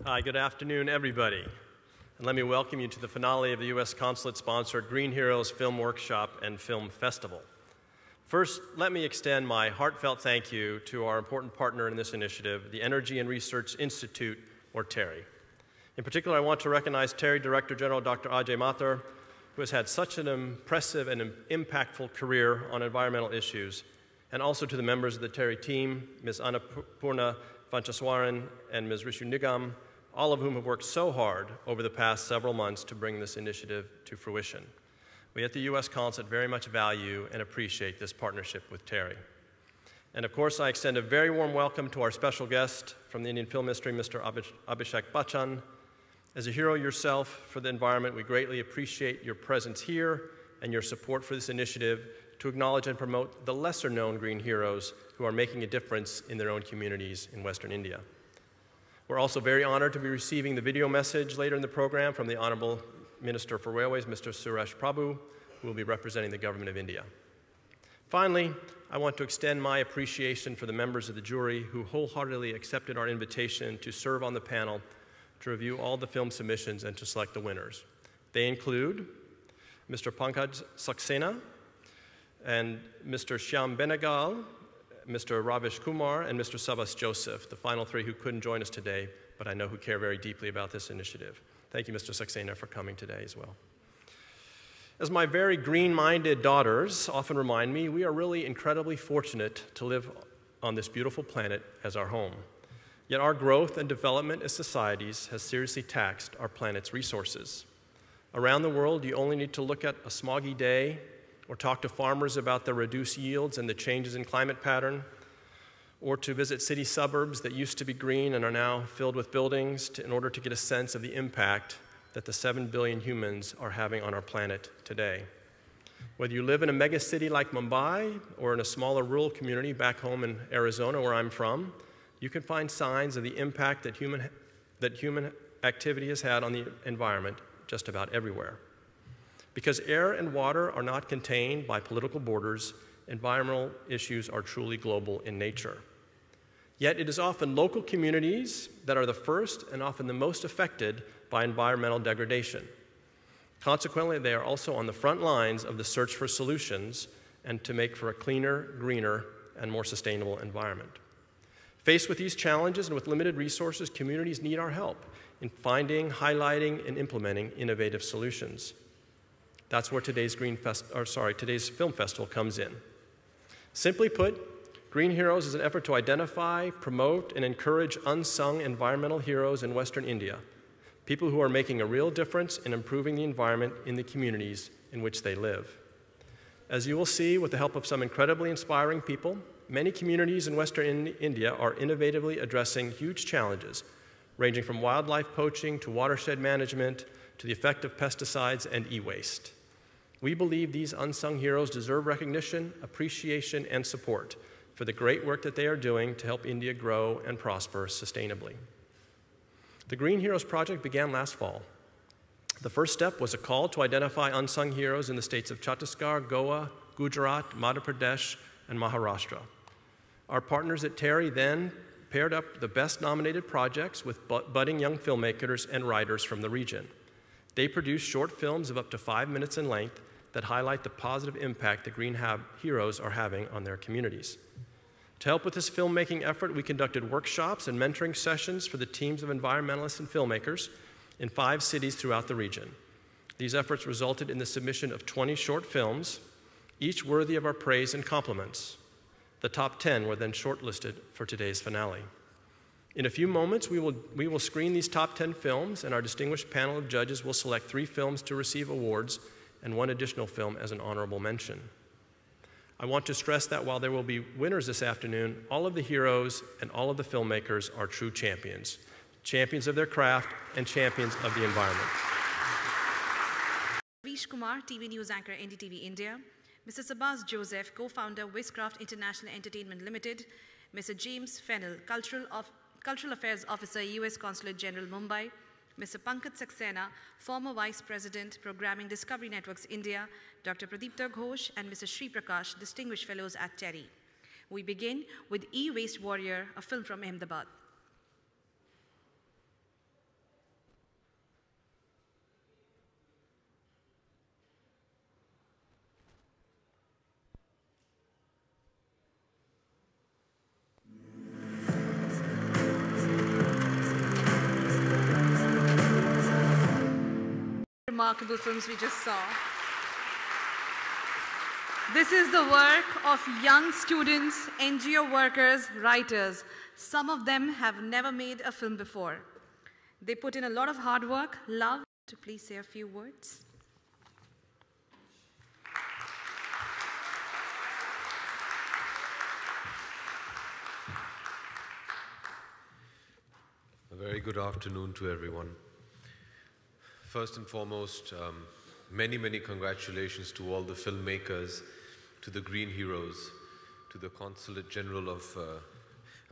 Hi, good afternoon, everybody. And let me welcome you to the finale of the U.S. Consulate-sponsored Green Heroes Film Workshop and Film Festival. First, let me extend my heartfelt thank you to our important partner in this initiative, the Energy and Research Institute, or TERI. In particular, I want to recognize TERI Director General Dr. Ajay Mathur, who has had such an impressive and impactful career on environmental issues, and also to the members of the TERI team, Ms. Annapurna Vanchaswaran and Ms. Rishu Nigam, all of whom have worked so hard over the past several months to bring this initiative to fruition. We at the U.S. Consulate very much value and appreciate this partnership with TERI. And of course, I extend a very warm welcome to our special guest from the Indian film industry, Mr. Abhishek Bachchan. As a hero yourself for the environment, we greatly appreciate your presence here and your support for this initiative to acknowledge and promote the lesser-known green heroes who are making a difference in their own communities in Western India. We're also very honored to be receiving the video message later in the program from the Honorable Minister for Railways, Mr. Suresh Prabhu, who will be representing the Government of India. Finally, I want to extend my appreciation for the members of the jury who wholeheartedly accepted our invitation to serve on the panel to review all the film submissions and to select the winners. They include Mr. Pankaj Saxena and Mr. Shyam Benegal, Mr. Ravish Kumar, and Mr. Sabas Joseph, the final three who couldn't join us today, but I know who care very deeply about this initiative. Thank you, Mr. Saxena, for coming today as well. As my very green-minded daughters often remind me, we are really incredibly fortunate to live on this beautiful planet as our home. Yet our growth and development as societies has seriously taxed our planet's resources. Around the world, you only need to look at a smoggy day or talk to farmers about the reduced yields and the changes in climate pattern, or to visit city suburbs that used to be green and are now filled with buildings in order to get a sense of the impact that the 7 billion humans are having on our planet today. Whether you live in a mega city like Mumbai or in a smaller rural community back home in Arizona, where I'm from, you can find signs of the impact that human activity has had on the environment just about everywhere. Because air and water are not contained by political borders, environmental issues are truly global in nature. Yet it is often local communities that are the first and often the most affected by environmental degradation. Consequently, they are also on the front lines of the search for solutions and to make for a cleaner, greener, and more sustainable environment. Faced with these challenges and with limited resources, communities need our help in finding, highlighting, and implementing innovative solutions. That's where today's Film Festival comes in. Simply put, Green Heroes is an effort to identify, promote, and encourage unsung environmental heroes in Western India, people who are making a real difference in improving the environment in the communities in which they live. As you will see, with the help of some incredibly inspiring people, many communities in Western India are innovatively addressing huge challenges, ranging from wildlife poaching to watershed management to the effect of pesticides and e-waste. We believe these unsung heroes deserve recognition, appreciation, and support for the great work that they are doing to help India grow and prosper sustainably. The Green Heroes Project began last fall. The first step was a call to identify unsung heroes in the states of Chhattisgarh, Goa, Gujarat, Madhya Pradesh, and Maharashtra. Our partners at TERI then paired up the best nominated projects with budding young filmmakers and writers from the region. They produced short films of up to 5 minutes in length that highlight the positive impact the Green Heroes are having on their communities. To help with this filmmaking effort, we conducted workshops and mentoring sessions for the teams of environmentalists and filmmakers in 5 cities throughout the region. These efforts resulted in the submission of 20 short films, each worthy of our praise and compliments. The top 10 were then shortlisted for today's finale. In a few moments, we will screen these top 10 films, and our distinguished panel of judges will select 3 films to receive awards and 1 additional film as an honorable mention. I want to stress that while there will be winners this afternoon, all of the heroes and all of the filmmakers are true champions, champions of their craft and champions of the environment. Ravish Kumar, TV News Anchor, NDTV India. Mr. Sabas Joseph, co-founder, Westcraft International Entertainment Limited. Mr. James Fennell, Cultural Affairs Officer, U.S. Consulate General, Mumbai. Mr. Pankaj Saxena, former Vice President, Programming Discovery Networks India, Dr. Pradeepta Ghosh, and Mr. Sri Prakash, Distinguished Fellows at TERI. We begin with E-Waste Warrior, a film from Ahmedabad. remarkable films we just saw. This is the work of young students, NGO workers, writers. Some of them have never made a film before. They put in a lot of hard work. Love, to please say a few words. A very good afternoon to everyone. First and foremost, many, many congratulations to all the filmmakers, to the Green Heroes, to the Consulate General of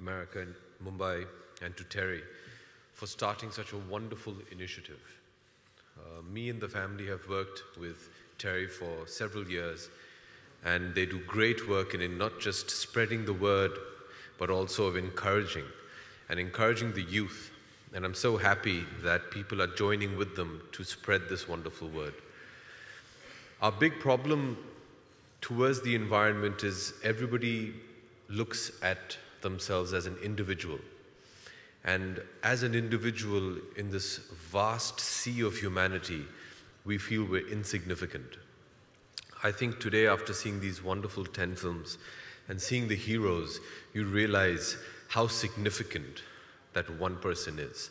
America in Mumbai, and to Terry for starting such a wonderful initiative. Me and the family have worked with Terry for several years, and they do great work in not just spreading the word, but also of encouraging the youth. And I'm so happy that people are joining with them to spread this wonderful word. Our big problem towards the environment is everybody looks at themselves as an individual. And as an individual in this vast sea of humanity, we feel we're insignificant. I think today, after seeing these wonderful 10 films and seeing the heroes, you realize how significant that one person is.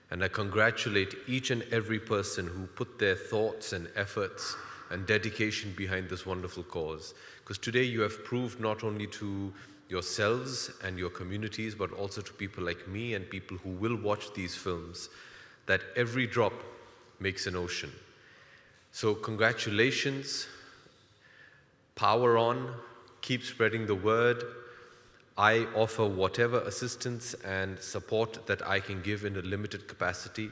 And I congratulate each and every person who put their thoughts and efforts and dedication behind this wonderful cause. Because today you have proved not only to yourselves and your communities, but also to people like me and people who will watch these films, that every drop makes an ocean. So congratulations, power on, keep spreading the word. I offer whatever assistance and support that I can give in a limited capacity.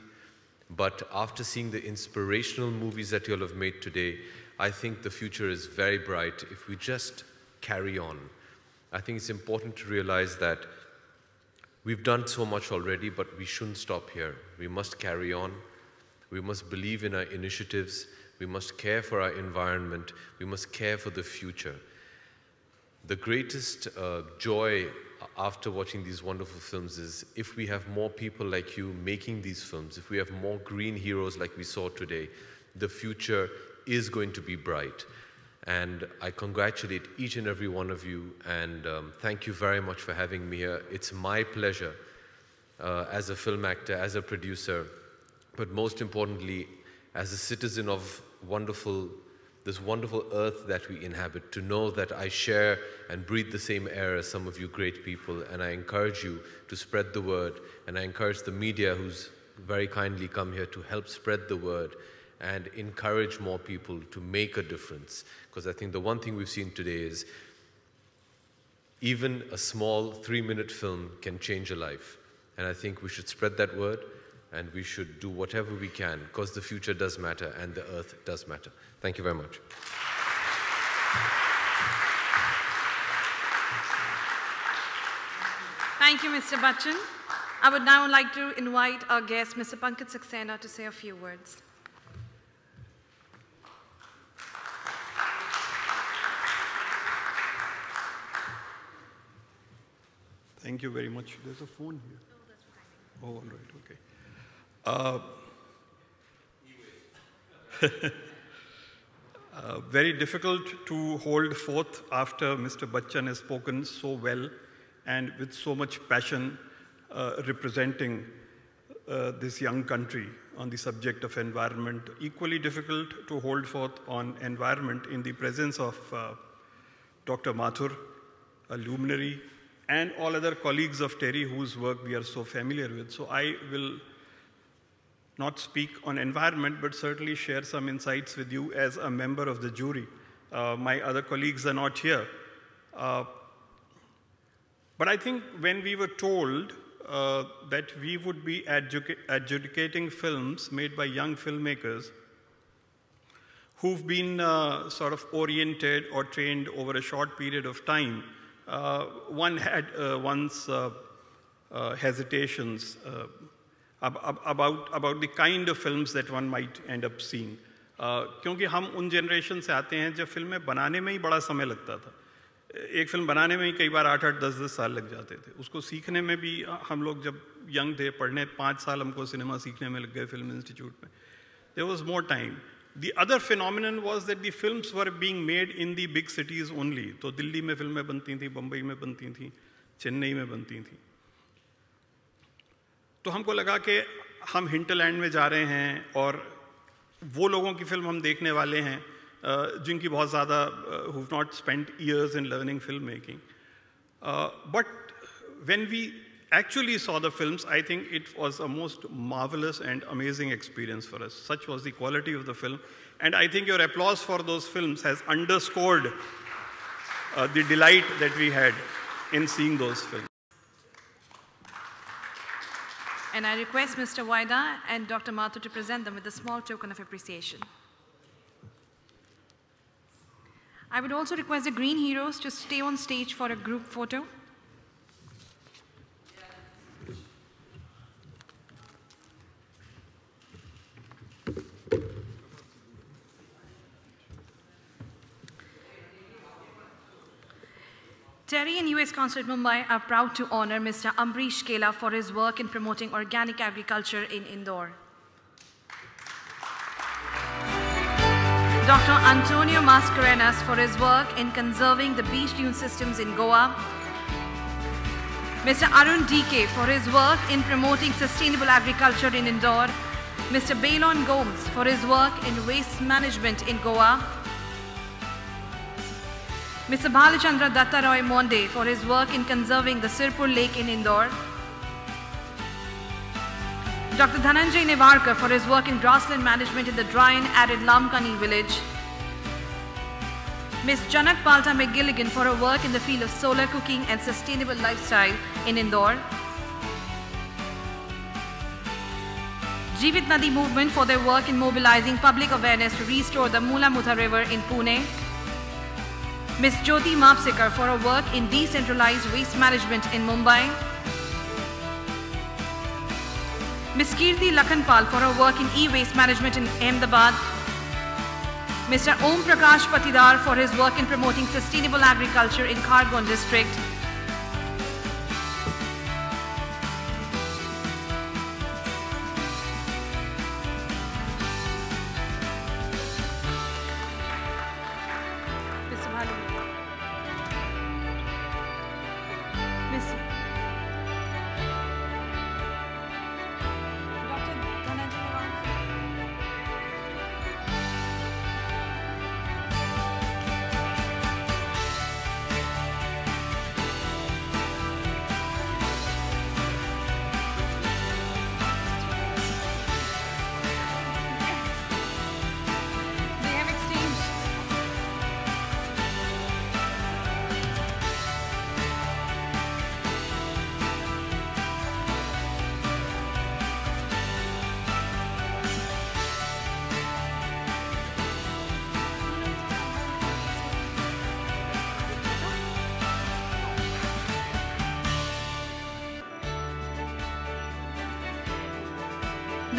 But after seeing the inspirational movies that you all have made today, I think the future is very bright if we just carry on. I think it's important to realize that we've done so much already, but we shouldn't stop here. We must carry on. We must believe in our initiatives. We must care for our environment. We must care for the future. The greatest joy after watching these wonderful films is if we have more people like you making these films, if we have more green heroes like we saw today, the future is going to be bright. And I congratulate each and every one of you, and thank you very much for having me here. It's my pleasure as a film actor, as a producer, but most importantly, as a citizen of this wonderful earth that we inhabit, to know that I share and breathe the same air as some of you great people. And I encourage you to spread the word, and I encourage the media who's very kindly come here to help spread the word and encourage more people to make a difference. Because I think the one thing we've seen today is even a small 3-minute film can change a life. And I think we should spread that word, and we should do whatever we can, because the future does matter and the earth does matter. Thank you very much. Thank you, Mr. Bachchan. I would now like to invite our guest, Mr. Pankaj Saxena, to say a few words. Thank you very much. There's a phone here. Oh, that's fine. Oh, all right, okay. Very difficult to hold forth after Mr. Bachchan has spoken so well and with so much passion representing this young country on the subject of environment. Equally difficult to hold forth on environment in the presence of Dr. Mathur, a luminary, and all other colleagues of Terry whose work we are so familiar with. So I will not speak on environment, but certainly share some insights with you as a member of the jury. My other colleagues are not here. But I think when we were told that we would be adjudicating films made by young filmmakers who've been sort of oriented or trained over a short period of time, one had one's hesitations about the kind of films that one might end up seeing. क्योंकि हम उन generation से आते हैं जब फिल्में बनाने में ही बड़ा समय लगता था. एक फिल्म बनाने में ही कई बार 8-8, 10-10 साल लग जाते थे. उसको सीखने में भी हम लोग जब यंग थे, पढ़ने 5 साल हमको सिनेमा सीखने में लग गए फिल्म इंस्टीट्यूट में. There was more time. The other phenomenon was that the films were being made in the big cities only. So Delhi mein filmein banti thi, Bombay mein banti thi, Chennai mein banti thi. तो हमको लगा कि हम hinterland में जा रहे हैं और वो लोगों की फिल्म हम देखने वाले हैं जिनकी बहुत ज़्यादा who've not spent years in learning filmmaking. But when we actually saw the films, I think it was a most marvelous and amazing experience for us. Such was the quality of the film. And I think your applause for those films has underscored the delight that we had in seeing those films. And I request Mr. Waida and Dr. Mathur to present them with a small token of appreciation. I would also request the Green Heroes to stay on stage for a group photo. Terry and US Consulate Mumbai are proud to honor Mr. Ambrish Kela for his work in promoting organic agriculture in Indore. Dr. Antonio Mascarenas for his work in conserving the beach dune systems in Goa. Mr. Arun DK for his work in promoting sustainable agriculture in Indore. Mr. Bailon Gomes for his work in waste management in Goa. Mr. Bhalachandra Dattaroy Monde for his work in conserving the Sirpur Lake in Indore. Dr. Dhananjay Nevarkar for his work in grassland management in the dry and arid Lamkani village. Ms. Janak Palta McGilligan for her work in the field of solar cooking and sustainable lifestyle in Indore. Jeevit Nadi movement for their work in mobilizing public awareness to restore the Mula Mutha River in Pune. Ms. Jyoti Mapsikar for her work in decentralized waste management in Mumbai. Ms. Kirti Lakhanpal for her work in e-waste management in Ahmedabad. Mr. Om Prakash Patidar for his work in promoting sustainable agriculture in Khargon district.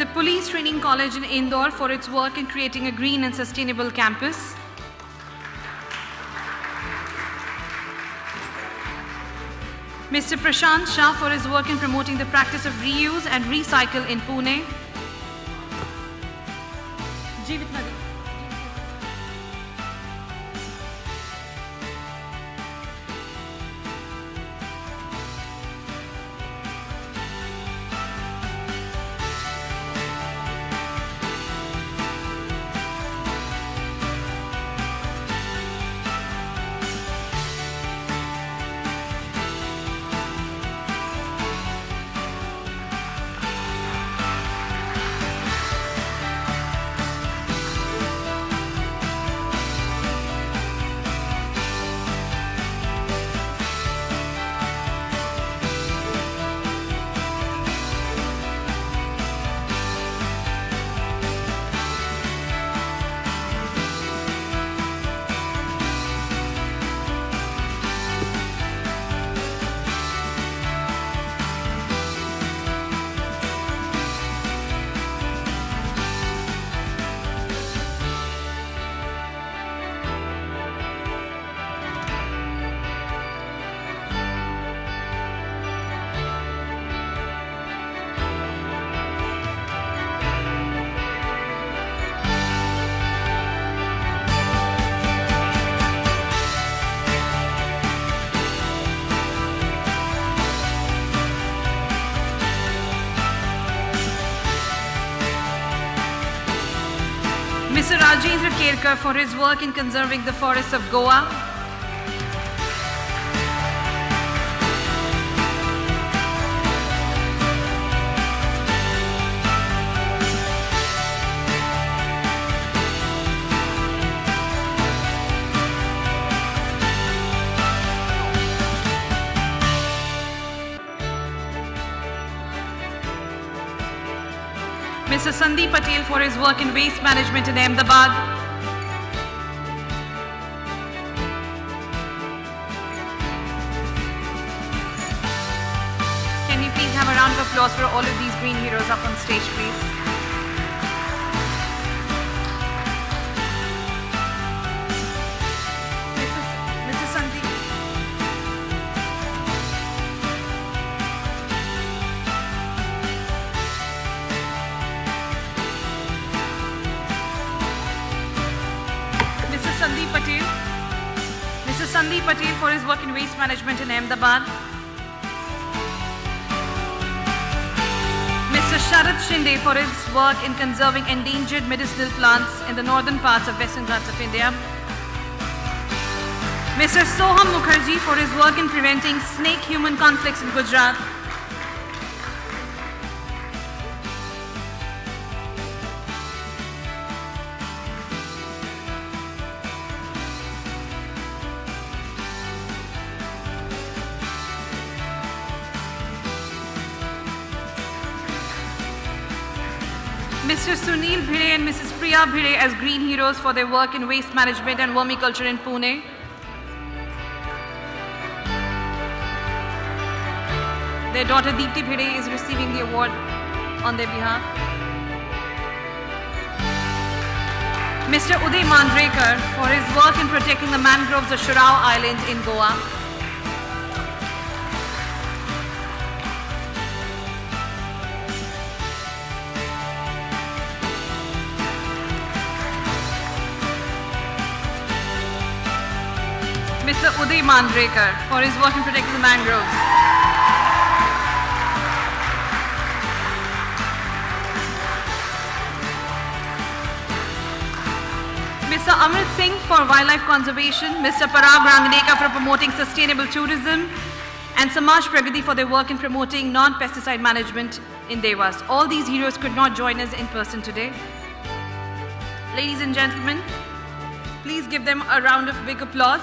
The Police Training College in Indore for its work in creating a green and sustainable campus. Mr. Prashant Shah for his work in promoting the practice of reuse and recycle in Pune. Jeevit Nadi. Mr. Rajendra Kerkar for his work in conserving the forests of Goa. Mr. Sandeep Patel for his work in waste management in Ahmedabad. Can we please have a round of applause for all of these green heroes up on stage, please? Mr. Sandeep. Mr. Sandeep Patel for his work in waste management in Ahmedabad. Mr. Sharad Shinde for his work in conserving endangered medicinal plants in the northern parts of Western Ghats of India. Mr. Soham Mukherjee for his work in preventing snake-human conflicts in Gujarat. Mr. Sunil Bhire and Mrs. Priya Bhire as green heroes for their work in waste management and vermiculture in Pune. Their daughter Deepti Bhire is receiving the award on their behalf. Mr. Uday Mandrekar for his work in protecting the mangroves of Shurao Island in Goa. Mr. Uday Mandrekar for his work in protecting the mangroves. Mr. Amrit Singh for wildlife conservation, Mr. Parag Ranganekar for promoting sustainable tourism, and Samaj Pragati for their work in promoting non-pesticide management in Devas. All these heroes could not join us in person today. Ladies and gentlemen, please give them a round of big applause.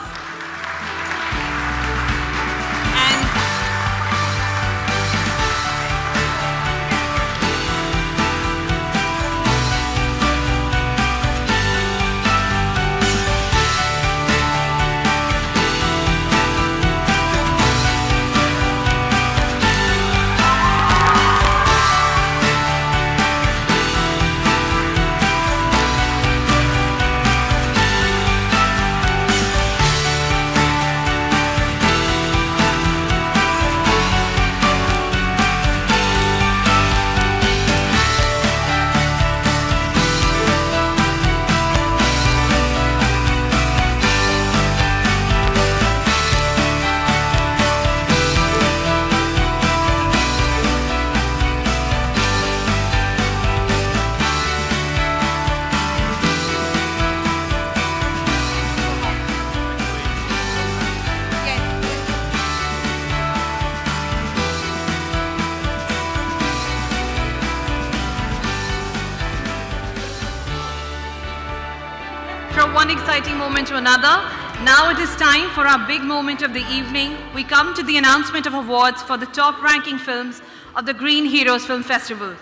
From one exciting moment to another, now it is time for our big moment of the evening. We come to the announcement of awards for the top-ranking films of the Green Heroes Film Festival.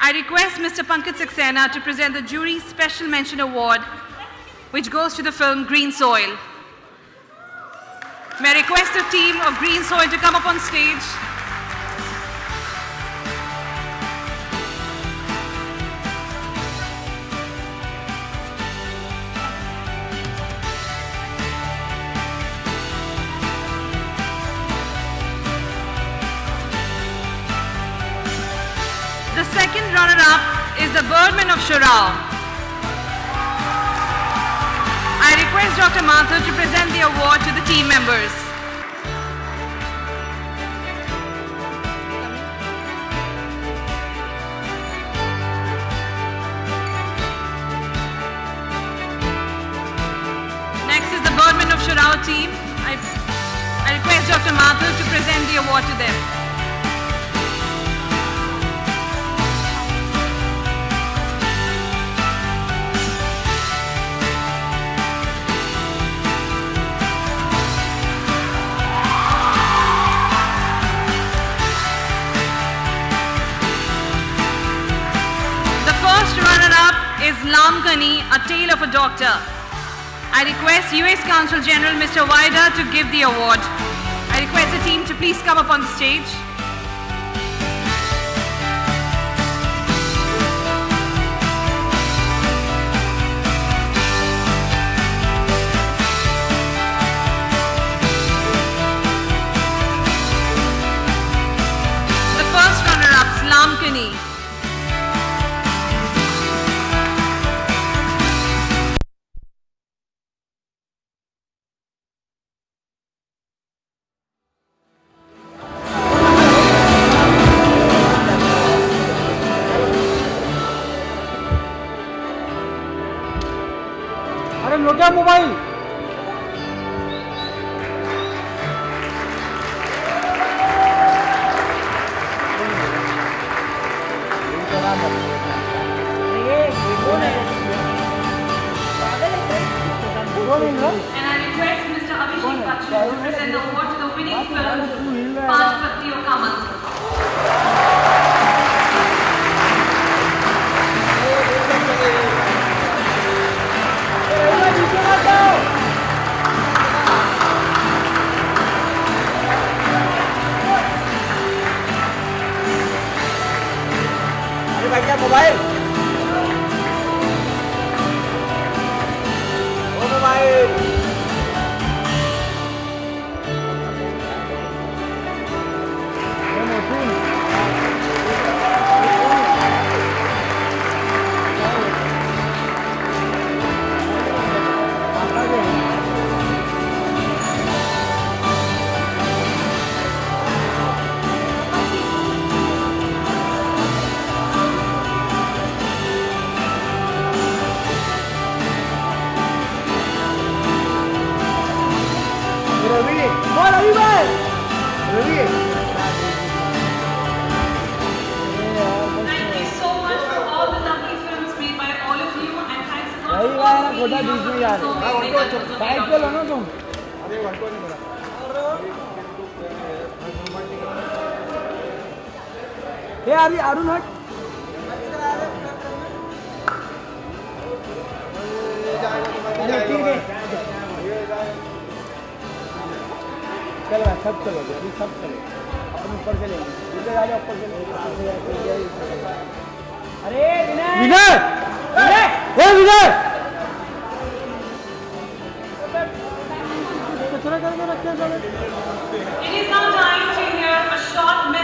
I request Mr. Pankaj Saxena to present the Jury Special Mention Award, which goes to the film Green Soil. May I request the team of Green Soil to come up on stage. The second runner-up is the Birdman of Shurao. I request Dr. Mathur to present the award to the team members. Dr. Mathur to present the award to them. Is Lamkani, A Tale of a Doctor. I request US Consul General Mr. Vida to give the award. I request the team to please come up on the stage. The first runner-ups, Lamkani. लोटा mobile And I request Mr. Abhishek Bachchan to present the award to the winning film, Panch Pattiyon Ka Mantra. Mobile oh mobile Thank you so much for all the lovely films made by all of you, and thanks a lot to all the media so amazing. अरे अरुण हट ठीक है चलो सब चलो अभी सब चलो अपन ऊपर चलेंगे इधर आ जाओ ऊपर चलेंगे अरे विनय विनय विनय विनय It is now time to hear a short